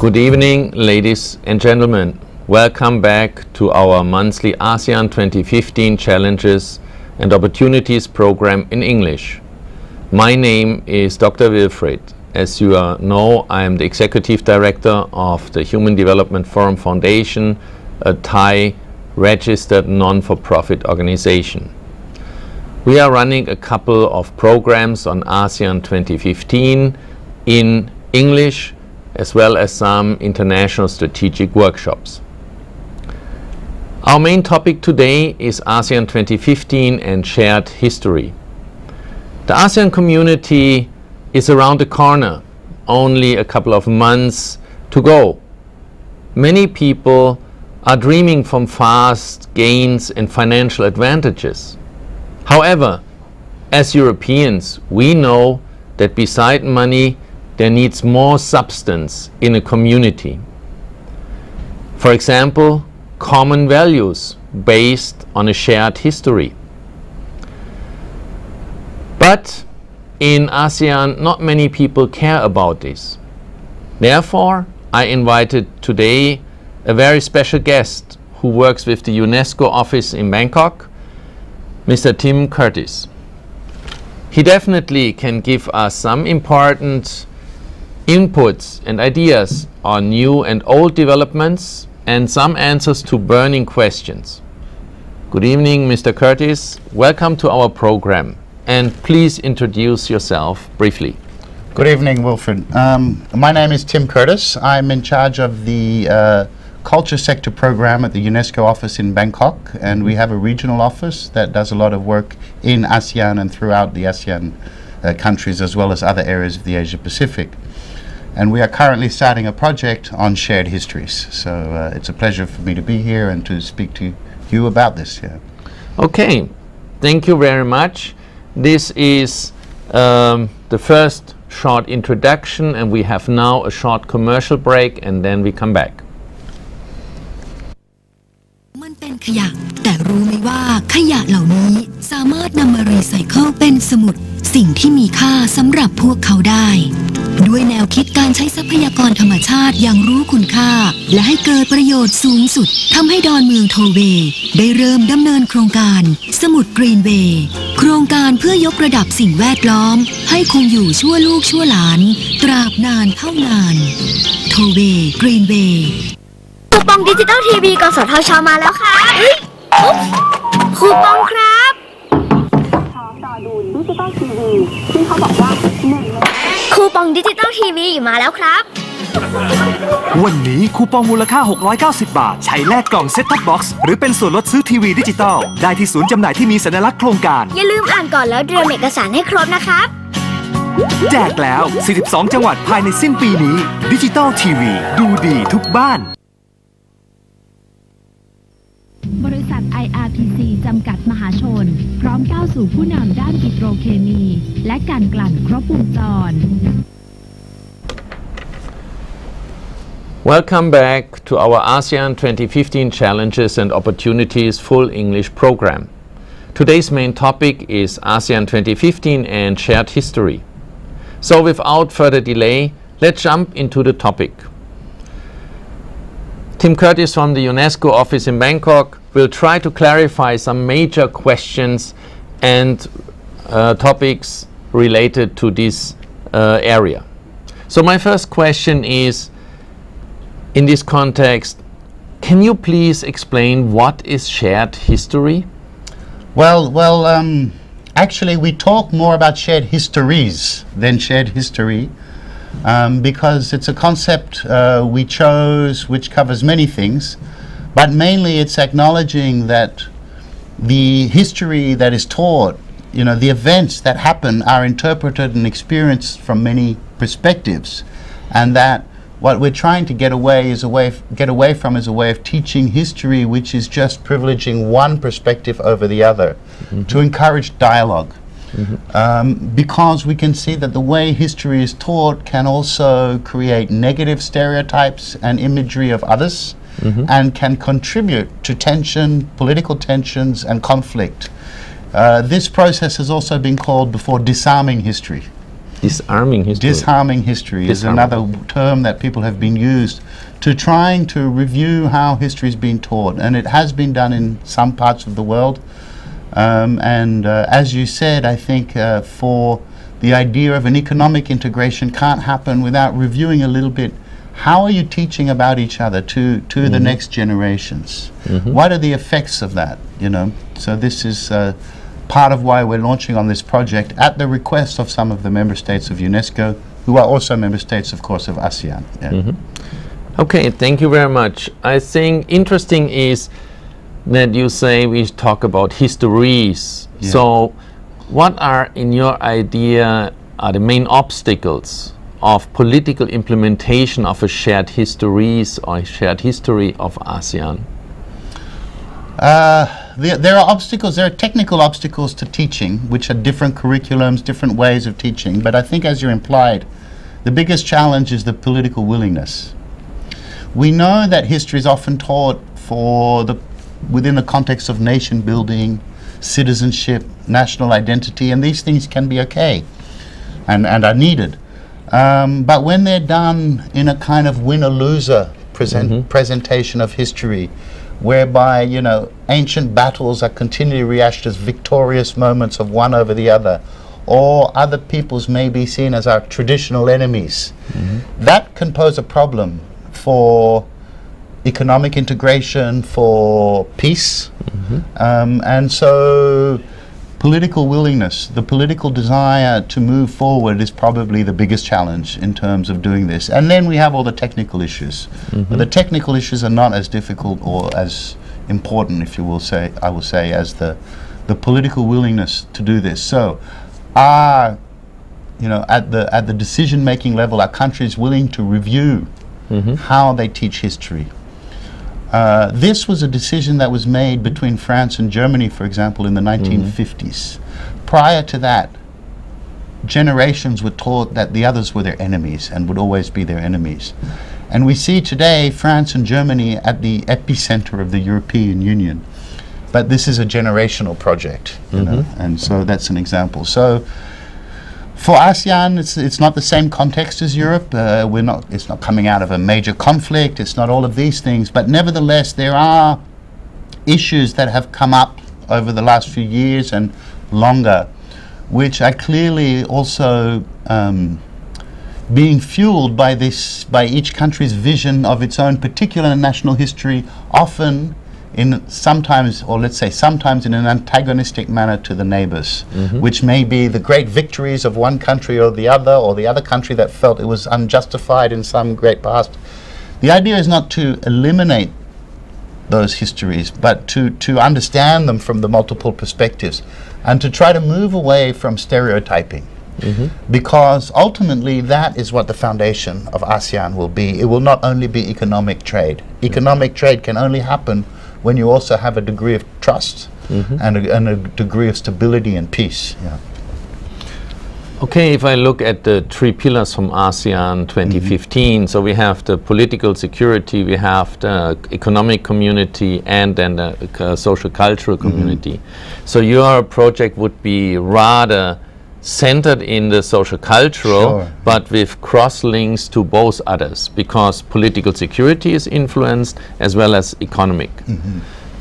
Good evening, ladies and gentlemen. Welcome back to our monthly ASEAN 2015 Challenges and Opportunities program in English. My name is Dr. Wilfried. As you know, I am the Executive Director of the Human Development Forum Foundation, a Thai registered non-for-profit organization. We are running a couple of programs on ASEAN 2015 in English, as well as some international strategic workshops. Our main topic today is ASEAN 2015 and shared history. The ASEAN community is around the corner, only a couple of months to go. Many people are dreaming from fast gains and financial advantages. However, as Europeans, we know that beside money, there needs more substance in a community. For example, common values based on a shared history. But in ASEAN, not many people care about this. Therefore, I invited today a very special guest who works with the UNESCO office in Bangkok, Mr. Tim Curtis. He definitely can give us some important inputs and ideas on new and old developments and some answers to burning questions. Good evening, Mr. Curtis. Welcome to our program, and please introduce yourself briefly. Good evening, Wilfred. My name is Tim Curtis. I'm in charge of the Culture Sector Program at the UNESCO office in Bangkok, and we have a regional office that does a lot of work in ASEAN and throughout the ASEAN countries, as well as other areas of the Asia Pacific. And we are currently starting a project on shared histories. So it's a pleasure for me to be here and to speak to you about this. Yeah. Okay, thank you very much. This is the first short introduction, and we have now a short commercial break, and then we come back. มันเป็นขยะแต่รู้ไหมว่าขยะเหล่านี้สามารถนำมารีไซเคิลเป็นสมุดสิ่งที่มีค่าสำหรับพวกเขาได้ด้วยแนวคิดการใช้ทรัพยากรธรรมชาติอย่างรู้คุณค่าและให้เกิดประโยชน์สูงสุดทำให้ดอนเมืองโทเวย์ได้เริ่มดำเนินโครงการสมุดกรีนเวย์โครงการเพื่อยกระดับสิ่งแวดล้อมให้คงอยู่ชั่วลูกชั่วหลานตราบนานเท่านานโทเวย์กรีนเวย์คูปองดิจิตอลทีวีกสทช.มาแล้วค่ะคูปองครับพร้อมต่อดูดิจิตอลทีวีที่เขาบอกว่าคูปองดิจิตอลทีวีมาแล้วครับวันนี้คูปองมูลค่า690 บาทใช้แลกกล่องเซ็ตท็อปบ็อกซ์หรือเป็นส่วนลดซื้อทีวีดิจิตอลได้ที่ศูนย์จำหน่ายที่มีสัญลักษณ์โครงการอย่าลืมอ่านก่อนแล้วเตรียมเอกสารให้ครบนะครับแจกแล้ว42จังหวัดภายในสิ้นปีนี้ดิจิตอลทีวีดูดีทุกบ้านบริษัท IRPC จำกัดมหาชนพร้อมก้าวสู่ผู้นำด้านปิโตรเคมีและการกลั่นครบวงจร Welcome back to our ASEAN 2015 Challenges and Opportunities full English program. Today's main topic is ASEAN 2015 and shared history. So without further delay, let's jump into the topic. Tim Curtis from the UNESCO office in Bangkok will try to clarify some major questions and topics related to this area. So my first question is, in this context, can you please explain what is shared history? Well, actually we talk more about shared histories than shared history. Because it's a concept we chose which covers many things, but mainly it's acknowledging that the history that is taught, the events that happen are interpreted and experienced from many perspectives, and that what we're trying to get away from is a way of teaching history which is just privileging one perspective over the other, to encourage dialogue. Because we can see that the way history is taught can also create negative stereotypes and imagery of others, and can contribute to tension, political tensions and conflict. This process has also been called before disarming history. Disarming history. Disarming history is another term that people have been used to trying to review how history is being taught, and it has been done in some parts of the world. As you said, I think for the idea of an economic integration can't happen without reviewing a little bit. How are you teaching about each other to the next generations? What are the effects of that? You know, so this is part of why we're launching on this project at the request of some of the member states of UNESCO, who are also member states, of course, of ASEAN. Yeah. Okay, thank you very much. I think interesting is that you say we talk about histories. Yeah. So what are, in your idea, are the main obstacles of political implementation of a shared histories or shared history of ASEAN? There are obstacles, there are technical obstacles to teaching, which are different curriculums, different ways of teaching. But I think, as you implied, the biggest challenge is the political willingness. We know that history is often taught within the context of nation building, citizenship, national identity, and these things can be okay and are needed. But when they're done in a kind of winner-loser presentation of history, whereby, you know, ancient battles are continually reached as victorious moments of one over the other, or other peoples may be seen as our traditional enemies, that can pose a problem for economic integration, for peace. And so political willingness, the political desire to move forward is probably the biggest challenge in terms of doing this. And then we have all the technical issues. But the technical issues are not as difficult or as important, if you will say, I will say, as the political willingness to do this. So you know, at the decision-making level, are countries willing to review how they teach history? This was a decision that was made between France and Germany, for example, in the 1950s. Prior to that, generations were taught that the others were their enemies and would always be their enemies. And we see today France and Germany at the epicenter of the European Union. But this is a generational project, you know, and so that's an example. So for ASEAN, it's not the same context as Europe. It's not coming out of a major conflict. It's not all of these things. But nevertheless, there are issues that have come up over the last few years and longer, which are clearly also being fueled by each country's vision of its own particular national history, often sometimes in an antagonistic manner to the neighbors, which may be the great victories of one country or the other country that felt it was unjustified in some great past. The idea is not to eliminate those histories, but to understand them from the multiple perspectives and to try to move away from stereotyping. Because ultimately that is what the foundation of ASEAN will be. It will not only be economic trade. Economic trade can only happen when you also have a degree of trust and a degree of stability and peace. Yeah. Okay, if I look at the three pillars from ASEAN 2015, so we have the political security, we have the economic community, and then the social cultural community. So your project would be rather centered in the social cultural, but with cross links to both others, because political security is influenced as well as economic.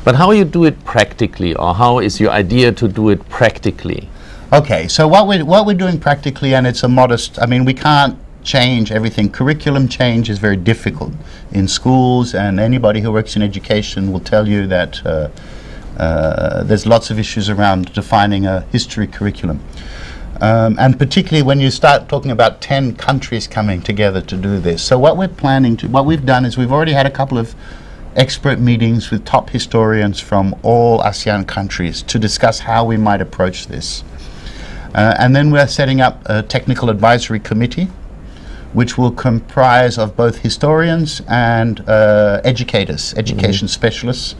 But how you do it practically, or how is your idea to do it practically? Okay, so what we're doing practically, and it's a modest, I mean, we can't change everything. Curriculum change is very difficult in schools, and anybody who works in education will tell you that there's lots of issues around defining a history curriculum. And particularly when you start talking about 10 countries coming together to do this. So what we've done is we've already had a couple of expert meetings with top historians from all ASEAN countries to discuss how we might approach this. And then we're setting up a technical advisory committee, which will comprise of both historians and educators, education specialists,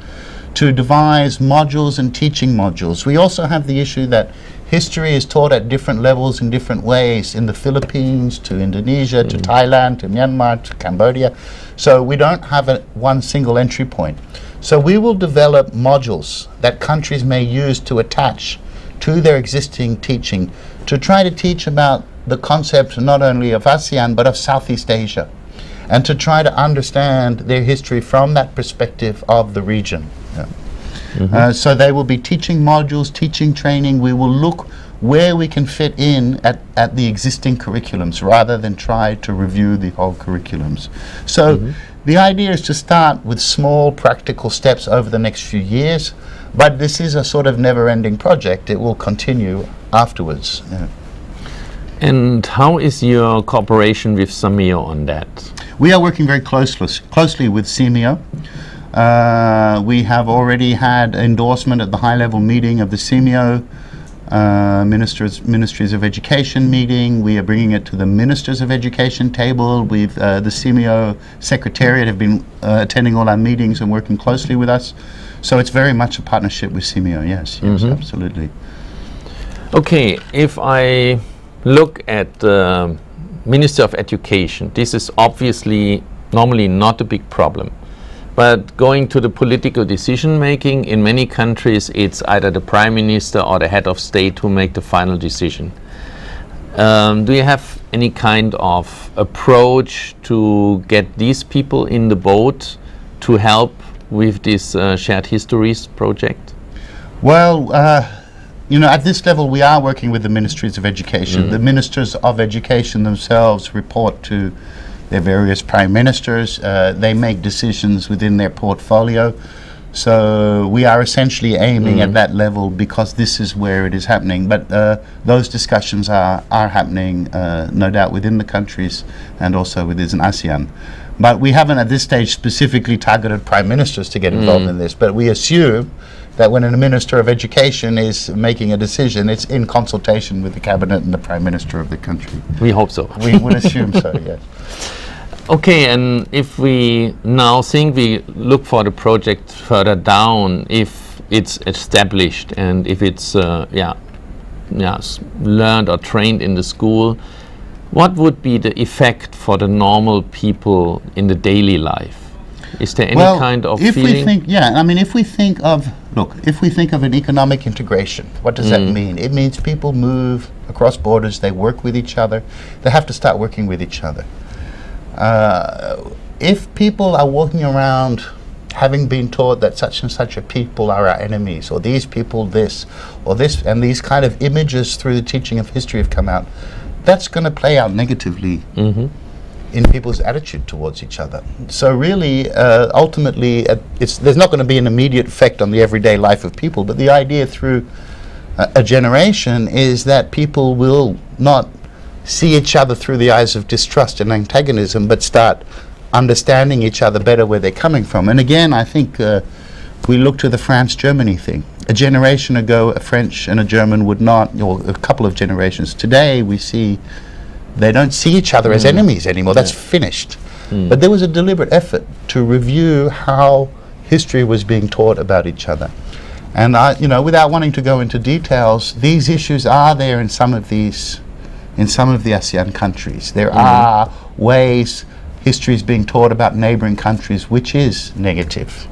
to devise modules and teaching modules. We also have the issue that history is taught at different levels in different ways, in the Philippines, to Indonesia, to Thailand, to Myanmar, to Cambodia. So we don't have one single entry point. So we will develop modules that countries may use to attach to their existing teaching to try to teach about the concept not only of ASEAN but of Southeast Asia, and to try to understand their history from that perspective of the region. So they will be teaching modules, teaching training. We will look where we can fit in at the existing curriculums rather than try to review the whole curriculums. So the idea is to start with small practical steps over the next few years, but this is a sort of never-ending project. It will continue afterwards. And how is your cooperation with Samio on that? We are working very closely with CMEO. We have already had endorsement at the high-level meeting of the CMEO Ministries of Education meeting. We are bringing it to the Ministers of Education table. We've the CMEO Secretariat have been attending all our meetings and working closely with us. So it's very much a partnership with CMEO, yes, absolutely. Okay, if I look at the Minister of Education, this is obviously normally not a big problem. But going to the political decision making, in many countries it's either the Prime Minister or the head of state who make the final decision. Do you have any kind of approach to get these people in the boat to help with this Shared Histories project? Well, you know, at this level we are working with the Ministries of Education. The Ministers of Education themselves report to their various prime ministers. They make decisions within their portfolio. So we are essentially aiming at that level because this is where it is happening. But those discussions are happening, no doubt, within the countries and also within ASEAN. But we haven't at this stage specifically targeted prime ministers to get involved in this. But we assume that when a Minister of Education is making a decision, it's in consultation with the Cabinet and the Prime Minister of the country. We hope so. We would assume so, yes. Okay, and if we now think we look for the project further down, if it's established and if it's learned or trained in the school, what would be the effect for the normal people in the daily life? Is there any kind of feeling? If we think of, if we think of an economic integration, what does that mean? It means people move across borders, they work with each other, they have to start working with each other. If people are walking around having been taught that such and such a people are our enemies, or these people this, or this, and these kind of images through the teaching of history have come out, that's going to play out negatively in people's attitude towards each other. So really, ultimately, there's not going to be an immediate effect on the everyday life of people, but the idea through a generation is that people will not see each other through the eyes of distrust and antagonism, but start understanding each other better where they're coming from. And again, I think we look to the France-Germany thing. A generation ago, a French and a German would not, or a couple of generations. Today, we see they don't see each other as enemies anymore. That's finished. But there was a deliberate effort to review how history was being taught about each other. And without wanting to go into details, these issues are there in some of the ASEAN countries. There are ways history is being taught about neighboring countries which is negative.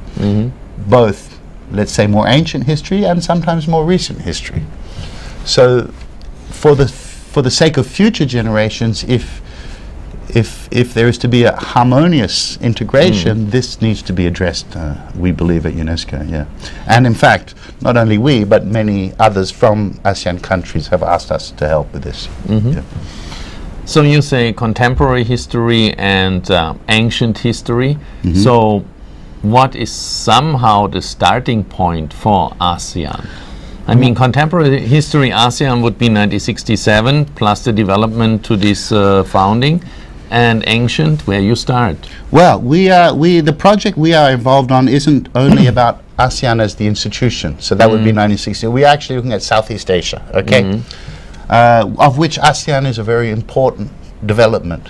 Both, let's say, more ancient history and sometimes more recent history. So for the sake of future generations, if there is to be a harmonious integration, this needs to be addressed, we believe, at UNESCO, And in fact, not only we, but many others from ASEAN countries have asked us to help with this. So you say contemporary history and ancient history. So what is somehow the starting point for ASEAN? I mean, contemporary history ASEAN would be 1967 plus the development to this founding. And ancient, where you start? Well, the project we are involved on isn't only about ASEAN as the institution. So that would be 1960. We're actually looking at Southeast Asia, okay? Of which ASEAN is a very important development.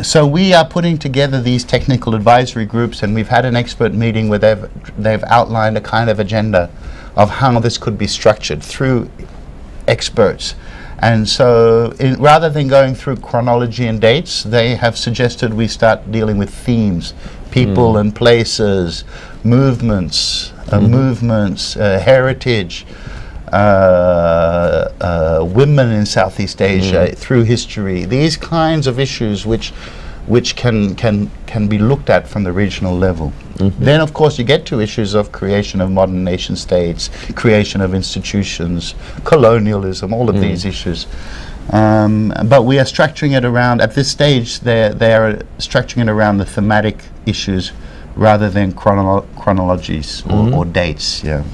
So we are putting together these technical advisory groups, and we've had an expert meeting where they've outlined a kind of agenda of how this could be structured through experts. And so rather than going through chronology and dates, they have suggested we start dealing with themes, people and places, movements, heritage, women in Southeast Asia through history. These kinds of issues which can be looked at from the regional level. Then of course you get to issues of creation of modern nation states, creation of institutions, colonialism, all of these issues. But we are structuring it around, at this stage they are structuring it around the thematic issues rather than chronologies or dates. Yeah.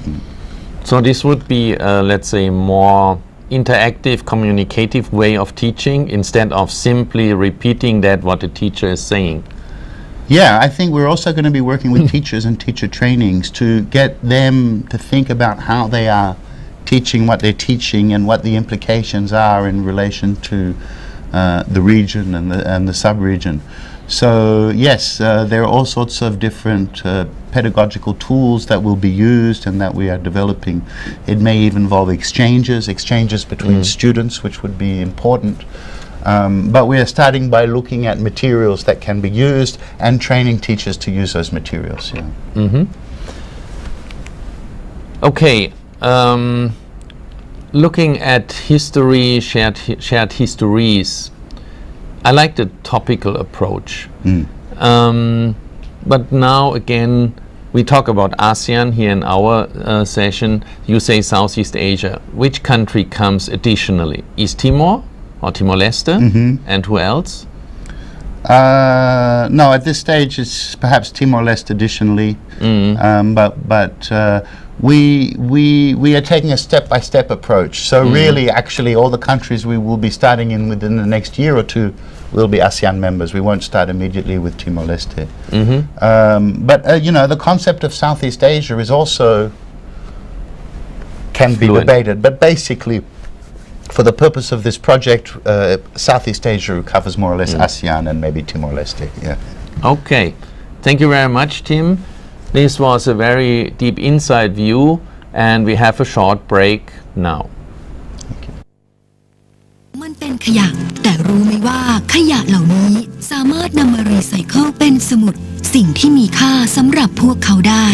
So this would be, let's say, more interactive, communicative way of teaching instead of simply repeating that what the teacher is saying. Yeah, I think we're also going to be working with teachers and teacher trainings to get them to think about how they are teaching what they're teaching and what the implications are in relation to the region and the sub-region. So yes, there are all sorts of different pedagogical tools that will be used and that we are developing. It may even involve exchanges between students, which would be important. But we are starting by looking at materials that can be used and training teachers to use those materials. Yeah. Okay. Looking at history, shared histories, I like the topical approach. But now again, we talk about ASEAN here in our session. You say Southeast Asia. Which country comes additionally? East Timor or Timor-Leste? And who else? No, at this stage it's perhaps Timor-Leste additionally. But we are taking a step-by-step approach. So really, actually, all the countries we will be starting in within the next year or two will be ASEAN members. We won't start immediately with Timor-Leste. But you know, the concept of Southeast Asia is also can be debated. But basically, for the purpose of this project, Southeast Asia covers more or less ASEAN and maybe Timor-Leste. Yeah. Okay. Thank you very much, Tim. This was a very deep inside view, and we have a short break now. มันเป็นขยะแต่รู้ไหมว่าขยะเหล่านี้สามารถนำมารีไซเคิลเป็นสมุดสิ่งที่มีค่าสำหรับพวกเขาได้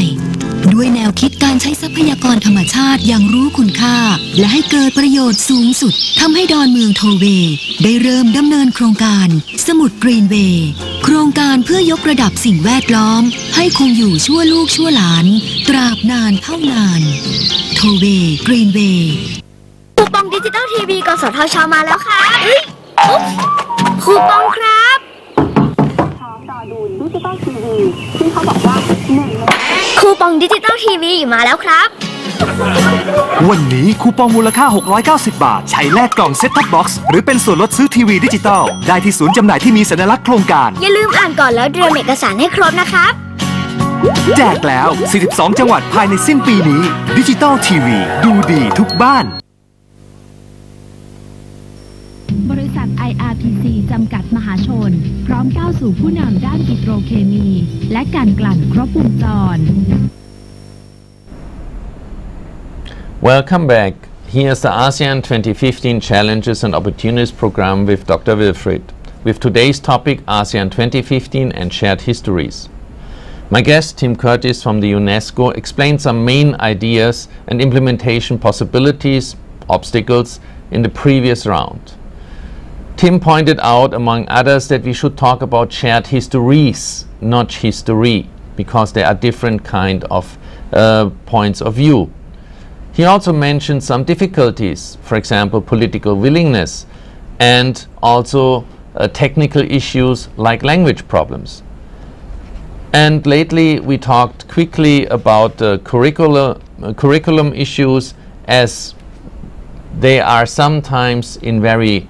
ด้วยแนวคิดการใช้ทรัพยากรธรรมชาติอย่างรู้คุณค่าและให้เกิดประโยชน์สูงสุดทำให้ดอนเมืองโทเวย์ได้เริ่มดำเนินโครงการสมุดกรีนเวย์โครงการเพื่อยกระดับสิ่งแวดล้อมให้คงอยู่ชั่วลูกชั่วหลานตราบนานเท่านานโทเวย์กรีนเวย์คูปองดิจิตอลทีวีกสทช.มาแล้วค่ะคูปองครับพร้อมรอดูดิจิตอลทีวีที่เขาบอกว่าคูปองดิจิตอลทีวีมาแล้วครับ วันนี้คูปองมูลค่า690 บาทใช้แลกกล่องเซ็ตท็อปบ็อกซ์หรือเป็นส่วนลดซื้อทีวีดิจิตอลได้ที่ศูนย์จำหน่ายที่มีสัญลักษณ์โครงการอย่าลืมอ่านก่อนแล้วเตรียมเอกสารให้ครบนะครับแจกแล้ว42จังหวัดภายในสิ้นปีนี้ดิจิตอลทีวีดูดีทุกบ้านบริษัท IRPC จำกัดมหาชนพร้อมก้าวสู่ผู้นำด้านปิโตรเคมีและการกลั่นครบวงจร Welcome back. Here's the ASEAN 2015 Challenges and Opportunities program with Dr. Wilfried, with today's topic ASEAN 2015 and Shared Histories. My guest, Tim Curtis from the UNESCO, explained some main ideas and implementation possibilities, obstacles in the previous round. Tim pointed out, among others, that we should talk about shared histories, not history, because there are different kind of points of view. He also mentioned some difficulties, for example, political willingness, and also technical issues like language problems. And lately we talked quickly about curriculum issues, as they are sometimes in very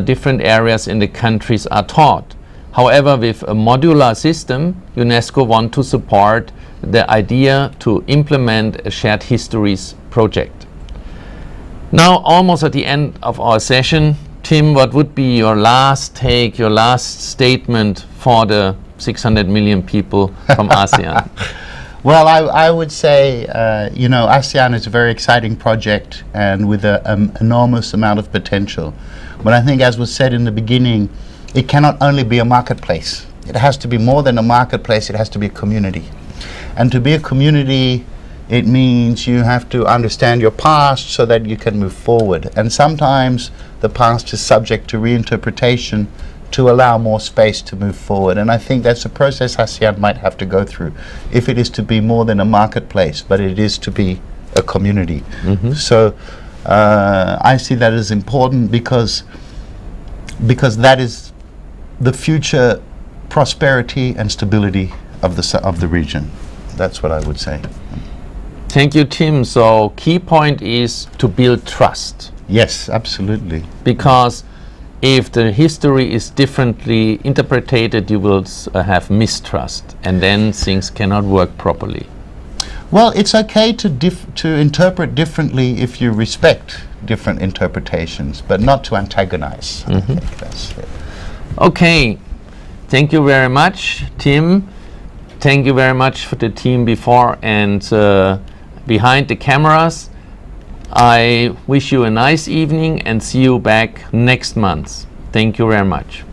different areas in the countries are taught. However, with a modular system, UNESCO want to support the idea to implement a shared histories project. Now, almost at the end of our session, Tim, what would be your last take, your last statement for the 600 million people from ASEAN? Well, I would say, you know, ASEAN is a very exciting project and with an enormous amount of potential. But I think, as was said in the beginning, it cannot only be a marketplace. It has to be more than a marketplace, it has to be a community. And to be a community, It means you have to understand your past so that you can move forward. And sometimes the past is subject to reinterpretation to allow more space to move forward. And I think that's a process ASEAN might have to go through if it is to be more than a marketplace, but it is to be a community. So I see that as important because that is the future prosperity and stability of the region. That's what I would say. Thank you, Tim. So key point is to build trust. Yes, absolutely. Because if the history is differently interpreted, you will have mistrust, and then things cannot work properly. Well, it's okay to interpret differently if you respect different interpretations, but not to antagonize. I think that's it. Okay. Thank you very much, Tim. Thank you very much for the team before and behind the cameras. I wish you a nice evening and see you back next month. Thank you very much.